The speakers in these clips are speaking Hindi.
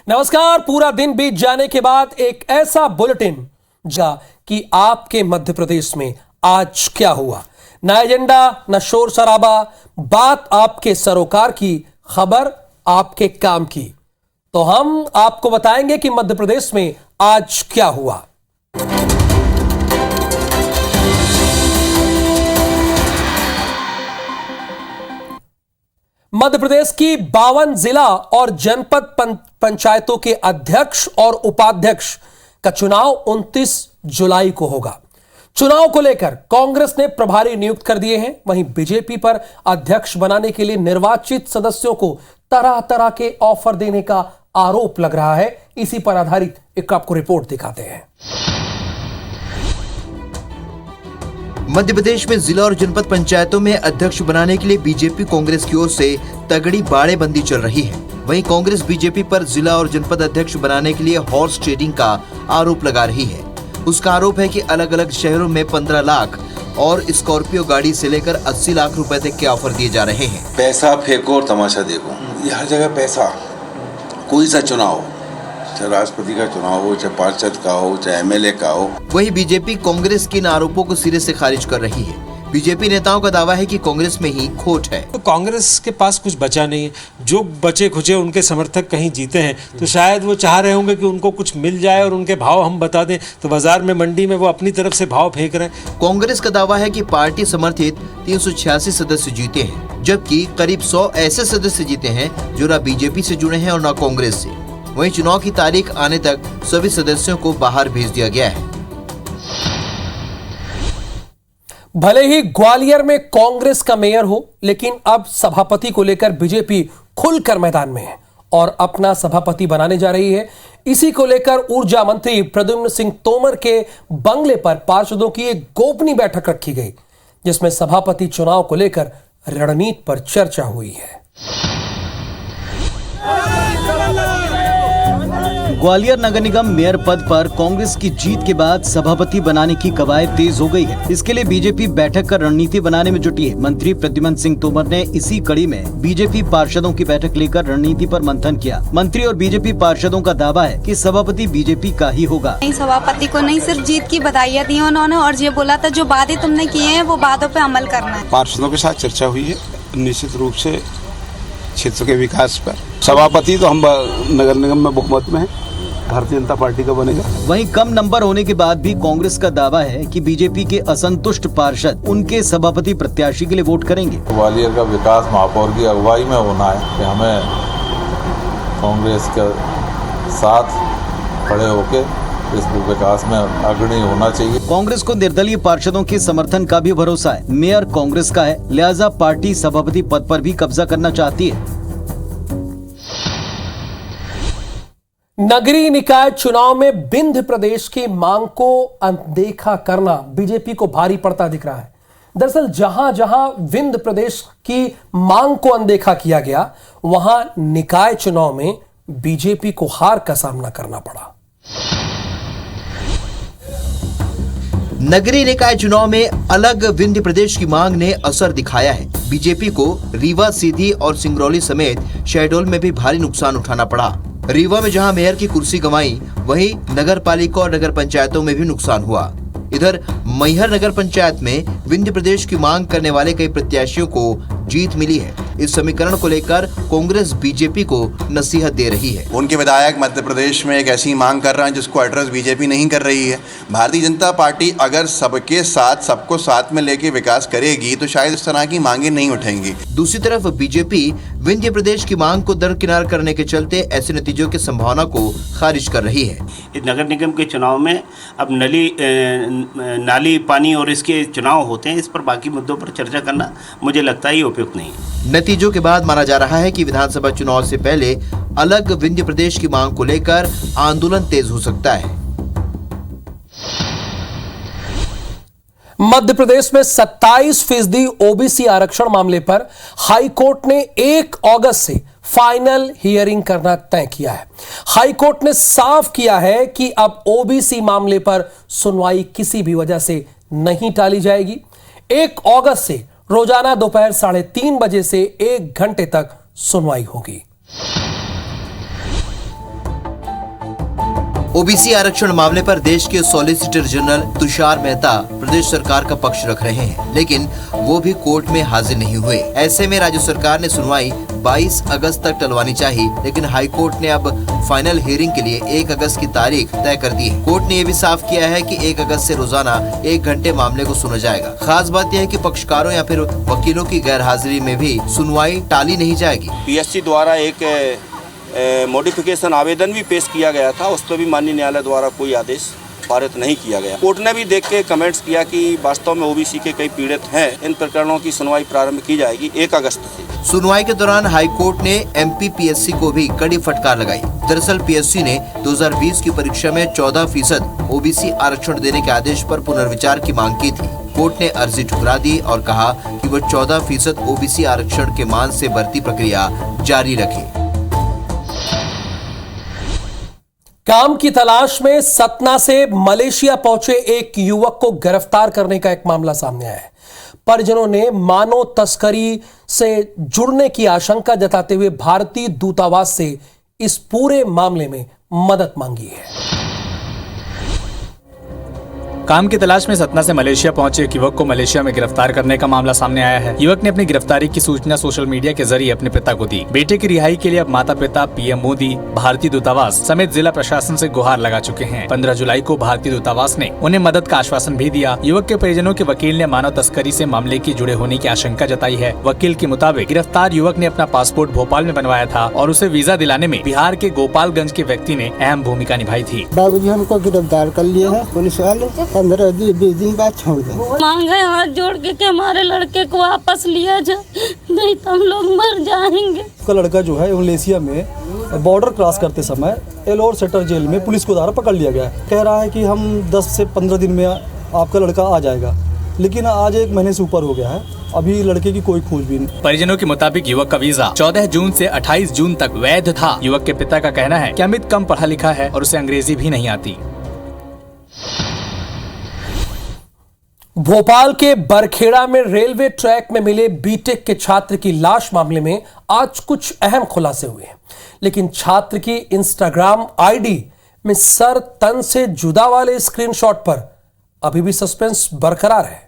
नमस्कार। पूरा दिन बीत जाने के बाद एक ऐसा बुलेटिन कि आपके मध्य प्रदेश में आज क्या हुआ। न एजेंडा न शोर शराबा, बात आपके सरोकार की, खबर आपके काम की। तो हम आपको बताएंगे कि मध्य प्रदेश में आज क्या हुआ। मध्य प्रदेश की 52 जिला और जनपद पंचायतों के अध्यक्ष और उपाध्यक्ष का चुनाव 29 जुलाई को होगा। चुनाव को लेकर कांग्रेस ने प्रभारी नियुक्त कर दिए हैं। वहीं बीजेपी पर अध्यक्ष बनाने के लिए निर्वाचित सदस्यों को तरह तरह के ऑफर देने का आरोप लग रहा है। इसी पर आधारित एक आपको रिपोर्ट दिखाते हैं। मध्य प्रदेश में जिला और जनपद पंचायतों में अध्यक्ष बनाने के लिए बीजेपी कांग्रेस की ओर से तगड़ी बाड़ेबंदी चल रही है। वहीं कांग्रेस बीजेपी पर जिला और जनपद अध्यक्ष बनाने के लिए हॉर्स ट्रेडिंग का आरोप लगा रही है। उसका आरोप है कि अलग अलग शहरों में 15 लाख और स्कॉर्पियो गाड़ी से लेकर 80 लाख रुपए तक के ऑफर दिए जा रहे हैं। पैसा फेंको और तमाशा देखो, ये हर जगह पैसा। कोई सा चुनाव, चाहे राष्ट्रपति का चुनाव हो, चाहे पार्षद का हो, चाहे एमएलए का हो। वही बीजेपी कांग्रेस के इन आरोपों को सिरे से खारिज कर रही है। बीजेपी नेताओं का दावा है कि कांग्रेस में ही खोट है। तो कांग्रेस के पास कुछ बचा नहीं है। जो बचे खुचे उनके समर्थक कहीं जीते हैं, तो शायद वो चाह रहे होंगे कि उनको कुछ मिल जाए और उनके भाव हम बता दें, तो बाजार में मंडी में वो अपनी तरफ से भाव फेंक रहे हैं। कांग्रेस का दावा है कि पार्टी समर्थित 386 सदस्य जीते हैं, जबकि करीब 100 ऐसे सदस्य जीते हैं जो न बीजेपी से जुड़े हैं और न कांग्रेस से। वहीं चुनाव की तारीख आने तक सभी सदस्यों को बाहर भेज दिया गया है। भले ही ग्वालियर में कांग्रेस का मेयर हो, लेकिन अब सभापति को लेकर बीजेपी खुलकर मैदान में है और अपना सभापति बनाने जा रही है। इसी को लेकर ऊर्जा मंत्री प्रद्युम्न सिंह तोमर के बंगले पर पार्षदों की एक गोपनीय बैठक रखी गई, जिसमें सभापति चुनाव को लेकर रणनीति पर चर्चा हुई है। ग्वालियर नगर निगम मेयर पद पर कांग्रेस की जीत के बाद सभापति बनाने की कवायद तेज हो गई है। इसके लिए बीजेपी बैठक कर रणनीति बनाने में जुटी है। मंत्री प्रद्युम्न सिंह तोमर ने इसी कड़ी में बीजेपी पार्षदों की बैठक लेकर रणनीति पर मंथन किया। मंत्री और बीजेपी पार्षदों का दावा है कि सभापति बीजेपी का ही होगा। सभापति को नहीं, सिर्फ जीत की बधाइयाँ दी उन्होंने और ये बोला था जो वादे तुमने किए हैं वो वादों पे अमल करना है। पार्षदों के साथ चर्चा हुई है, निश्चित रूप से क्षेत्र के विकास पर। सभापति तो हम नगर निगम में बहुमत में है, भारतीय जनता पार्टी का बनेगा। वहीं कम नंबर होने के बाद भी कांग्रेस का दावा है कि बीजेपी के असंतुष्ट पार्षद उनके सभापति प्रत्याशी के लिए वोट करेंगे। ग्वालियर का विकास महापौर की अगुवाई में होना है कि हमें कांग्रेस के साथ खड़े होकर इस विकास में अग्रणी होना चाहिए। कांग्रेस को निर्दलीय पार्षदों के समर्थन का भी भरोसा है। मेयर कांग्रेस का है, लिहाजा पार्टी सभापति पद पर भी कब्जा करना चाहती है। नगरीय निकाय चुनाव में विंध्य प्रदेश की मांग को अनदेखा करना बीजेपी को भारी पड़ता दिख रहा है। दरअसल जहां जहां विंध्य प्रदेश की मांग को अनदेखा किया गया, वहां निकाय चुनाव में बीजेपी को हार का सामना करना पड़ा। नगरीय निकाय चुनाव में अलग विंध्य प्रदेश की मांग ने असर दिखाया है। बीजेपी को रीवा, सीधी और सिंगरौली समेत शहडोल में भी भारी नुकसान उठाना पड़ा। रीवा में जहां मेयर की कुर्सी गंवाई, वहीं नगर पालिका और नगर पंचायतों में भी नुकसान हुआ। इधर मैहर नगर पंचायत में विंध्य प्रदेश की मांग करने वाले कई प्रत्याशियों को जीत मिली है। इस समीकरण को लेकर कांग्रेस बीजेपी को नसीहत दे रही है। उनके विधायक मध्य प्रदेश में एक ऐसी मांग कर रहे हैं जिसको एड्रेस बीजेपी नहीं कर रही है। भारतीय जनता पार्टी अगर सबके साथ, सबको साथ में लेके विकास करेगी तो शायद इस तरह की मांगे नहीं उठेंगी। दूसरी तरफ बीजेपी विंध्य प्रदेश की मांग को दरकिनार करने के चलते ऐसे नतीजों की संभावना को खारिज कर रही है। नगर निगम के चुनाव में अब नाली पानी और इसके चुनाव होते हैं, इस पर बाकी मुद्दों पर चर्चा करना मुझे लगता है उपयुक्त नहीं है। नतीजों के बाद माना जा रहा है कि विधानसभा चुनाव से पहले अलग विंध्य प्रदेश की मांग को लेकर आंदोलन तेज हो सकता है। मध्य प्रदेश में 27% ओबीसी आरक्षण मामले पर हाई कोर्ट ने 1 अगस्त से फाइनल हियरिंग करना तय किया है। हाई कोर्ट ने साफ किया है कि अब ओबीसी मामले पर सुनवाई किसी भी वजह से नहीं टाली जाएगी। 1 अगस्त से रोजाना दोपहर 3:30 बजे से 1 घंटे तक सुनवाई होगी। ओबीसी आरक्षण मामले पर देश के सॉलिसिटर जनरल तुषार मेहता प्रदेश सरकार का पक्ष रख रहे हैं, लेकिन वो भी कोर्ट में हाजिर नहीं हुए। ऐसे में राज्य सरकार ने सुनवाई 22 अगस्त तक टलवानी चाहिए, लेकिन हाई कोर्ट ने अब फाइनल हियरिंग के लिए 1 अगस्त की तारीख तय कर दी है। कोर्ट ने ये भी साफ किया है कि 1 अगस्त से रोजाना 1 घंटे मामले को सुना जाएगा। खास बात यह है कि पक्षकारों या फिर वकीलों की गैर हाजिरी में भी सुनवाई टाली नहीं जाएगी। पीएससी द्वारा एक मॉडिफिकेशन आवेदन भी पेश किया गया था, उस पर भी माननीय न्यायालय द्वारा कोई आदेश पारित नहीं किया गया। कोर्ट ने भी देख के कमेंट्स किया कि वास्तव में ओबीसी के कई पीड़ित हैं, इन प्रकरणों की सुनवाई प्रारंभ की जाएगी 1 अगस्त से। सुनवाई के दौरान हाई कोर्ट ने एमपी पीएससी को भी कड़ी फटकार लगाई। दरअसल पीएससी ने 2020 की परीक्षा में 14% ओबीसी आरक्षण देने के आदेश पर पुनर्विचार की मांग की थी। कोर्ट ने अर्जी ठुकरा दी और कहा कि वह 14% ओबीसी आरक्षण के मान से भर्ती प्रक्रिया जारी रखे। काम की तलाश में सतना से मलेशिया पहुंचे एक युवक को गिरफ्तार करने का एक मामला सामने आया है। परिजनों ने मानव तस्करी से जुड़ने की आशंका जताते हुए भारतीय दूतावास से इस पूरे मामले में मदद मांगी है। काम की तलाश में सतना से मलेशिया पहुंचे एक युवक को मलेशिया में गिरफ्तार करने का मामला सामने आया है। युवक ने अपनी गिरफ्तारी की सूचना सोशल मीडिया के जरिए अपने पिता को दी। बेटे की रिहाई के लिए अब माता पिता, पीएम मोदी, भारतीय दूतावास समेत जिला प्रशासन से गुहार लगा चुके हैं। 15 जुलाई को भारतीय दूतावास ने उन्हें मदद का आश्वासन भी दिया। युवक के परिजनों के वकील ने मानव तस्करी से मामले की जुड़े होने की आशंका जताई है। वकील के मुताबिक गिरफ्तार युवक ने अपना पासपोर्ट भोपाल में बनवाया था और उसे वीजा दिलाने में बिहार के गोपालगंज के व्यक्ति ने अहम भूमिका निभाई थी। बाबूजी हमको गिरफ्तार कर लिए हैं पुलिस वाले, 15 दिन बाद छोड़ दें। मांगे हाथ जोड़ के कि हमारे लड़के को वापस लिया जाए, नहीं तो हम लोग मर जाएंगे। उसका लड़का जो है मलेशिया में बॉर्डर क्रॉस करते समय एलोर सेक्टर जेल में पुलिस को द्वारा पकड़ लिया गया। कह रहा है कि हम 10 से 15 दिन में आपका लड़का आ जाएगा, लेकिन आज 1 महीने से ऊपर हो गया है, अभी लड़के की कोई खोजबीन नहीं। परिजनों के मुताबिक युवक का वीजा 14 जून से 28 जून तक वैध था। युवक के पिता का कहना है कि अमित कम पढ़ा लिखा है और उसे अंग्रेजी भी नहीं आती। भोपाल के बरखेड़ा में रेलवे ट्रैक में मिले बीटेक के छात्र की लाश मामले में आज कुछ अहम खुलासे हुए हैं, लेकिन छात्र की इंस्टाग्राम आईडी में सर तन से जुदा वाले स्क्रीनशॉट पर अभी भी सस्पेंस बरकरार है।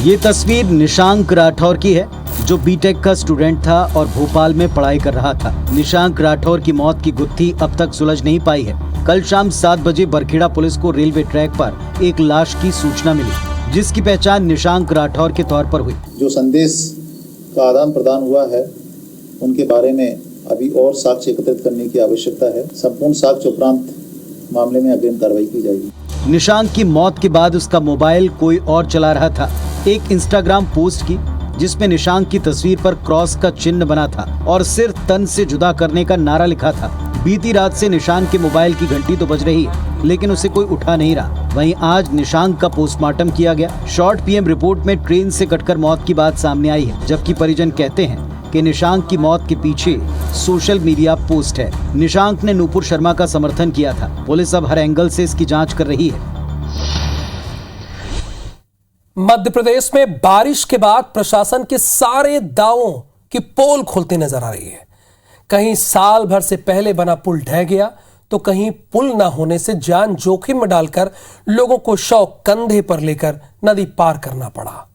ये तस्वीर निशांक राठौर की है, जो बीटेक का स्टूडेंट था और भोपाल में पढ़ाई कर रहा था। निशांक राठौर की मौत की गुत्थी अब तक सुलझ नहीं पाई है। कल शाम 7 बजे बरखेड़ा पुलिस को रेलवे ट्रैक पर एक लाश की सूचना मिली, जिसकी पहचान निशांक राठौर के तौर पर हुई। जो संदेश का आदान प्रदान हुआ है उनके बारे में अभी और साक्ष्य एकत्रित करने की आवश्यकता है। संपूर्ण साक्ष्य उपरांत मामले में अग्रिम कार्रवाई की जाएगी। निशांक की मौत के बाद उसका मोबाइल कोई और चला रहा था। एक इंस्टाग्राम पोस्ट की जिसमें निशांक की तस्वीर पर क्रॉस का चिन्ह बना था और सिर तन से जुदा करने का नारा लिखा था। बीती रात से निशांक के मोबाइल की घंटी तो बज रही है, लेकिन उसे कोई उठा नहीं रहा। वहीं आज निशांक का पोस्टमार्टम किया गया। शॉर्ट पीएम रिपोर्ट में ट्रेन से कटकर मौत की बात सामने आई है, जबकि परिजन कहते हैं कि निशांक की मौत के पीछे सोशल मीडिया पोस्ट है। निशांक ने नूपुर शर्मा का समर्थन किया था। पुलिस अब हर एंगल से इसकी जांच कर रही है। मध्य प्रदेश में बारिश के बाद प्रशासन के सारे दावों की पोल खुलती नजर आ रही है। कहीं साल भर से पहले बना पुल ढह गया, तो कहीं पुल न होने से जान जोखिम में डालकर लोगों को शव कंधे पर लेकर नदी पार करना पड़ा।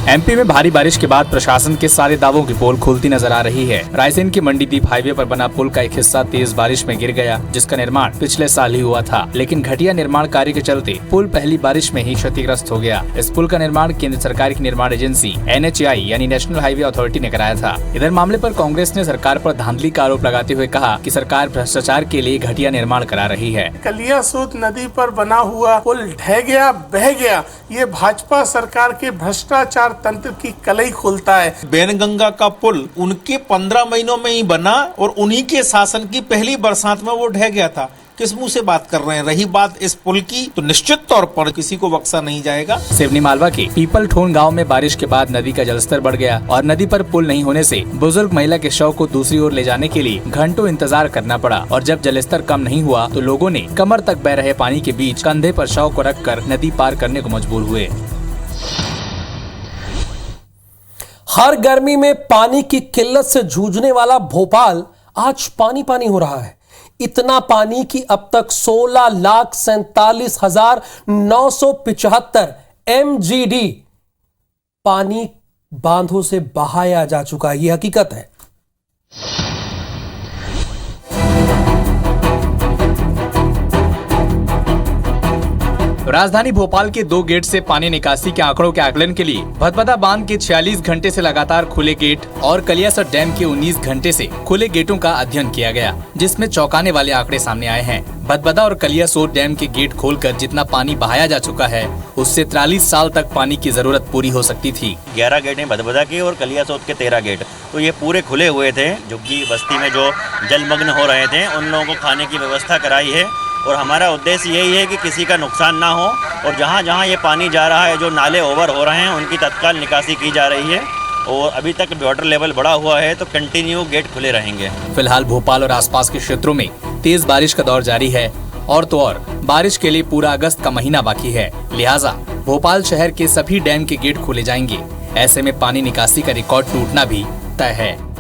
एमपी में भारी बारिश के बाद प्रशासन के सारे दावों की पोल खुलती नजर आ रही है। रायसेन के मंडीदीप हाईवे पर बना पुल का एक हिस्सा तेज बारिश में गिर गया, जिसका निर्माण पिछले साल ही हुआ था, लेकिन घटिया निर्माण कार्य के चलते पुल पहली बारिश में ही क्षतिग्रस्त हो गया। इस पुल का निर्माण केंद्र सरकार की निर्माण एजेंसी NHAI यानी नेशनल हाईवे अथॉरिटी ने कराया था। इधर मामले पर कांग्रेस ने सरकार पर धांधली का आरोप लगाते हुए कहा कि सरकार भ्रष्टाचार के लिए घटिया निर्माण करा रही है। कलियासोत नदी पर बना हुआ पुल ढह गया, बह गया, ये भाजपा सरकार के भ्रष्टाचार तंत्र की कलई खोलता है। बैनगंगा का पुल उनके 15 महीनों में ही बना और उन्हीं के शासन की पहली बरसात में वो ढह गया था। किस मुंह से बात कर रहे हैं? रही बात इस पुल की, तो निश्चित तौर पर किसी को बख्शा नहीं जाएगा। सिवनी मालवा के पीपल ठोन गांव में बारिश के बाद नदी का जलस्तर बढ़ गया और नदी पर पुल नहीं होने से बुजुर्ग महिला के शव को दूसरी ओर ले जाने के लिए घंटों इंतजार करना पड़ा। और जब जलस्तर कम नहीं हुआ तो लोगों ने कमर तक बह रहे पानी के बीच कंधे पर शव को रखकर नदी पार करने को मजबूर हुए। हर गर्मी में पानी की किल्लत से जूझने वाला भोपाल आज पानी पानी हो रहा है। इतना पानी कि अब तक 16,47,975 MGD पानी बांधों से बहाया जा चुका है। यह हकीकत है। राजधानी भोपाल के 2 गेट से पानी निकासी के आंकड़ों के आकलन के लिए भदभदा बांध के 46 घंटे से लगातार खुले गेट और कलियासर डैम के 19 घंटे से खुले गेटों का अध्ययन किया गया, जिसमें चौंकाने वाले आंकड़े सामने आए हैं। भदभदा और कलियासोर डैम के गेट खोलकर जितना पानी बहाया जा चुका है, उससे 43 साल तक पानी की जरूरत पूरी हो सकती थी। 11 गेट हैं भदभदा के और कलियासोर के 13 गेट, तो ये पूरे खुले हुए थे। झुग्गी बस्ती में जो जलमग्न हो रहे थे उन लोगों को खाने की व्यवस्था कराई है और हमारा उद्देश्य यही है कि किसी का नुकसान ना हो और जहाँ जहाँ ये पानी जा रहा है, जो नाले ओवर हो रहे हैं, उनकी तत्काल निकासी की जा रही है और अभी तक वाटर लेवल बढ़ा हुआ है तो कंटिन्यू गेट खुले रहेंगे। फिलहाल भोपाल और आसपास के क्षेत्रों में तेज बारिश का दौर जारी है और तो और बारिश के लिए पूरा अगस्त का महीना बाकी है। लिहाजा भोपाल शहर के सभी डैम के गेट खोले जाएंगे। ऐसे में पानी निकासी का रिकॉर्ड टूटना भी तय है।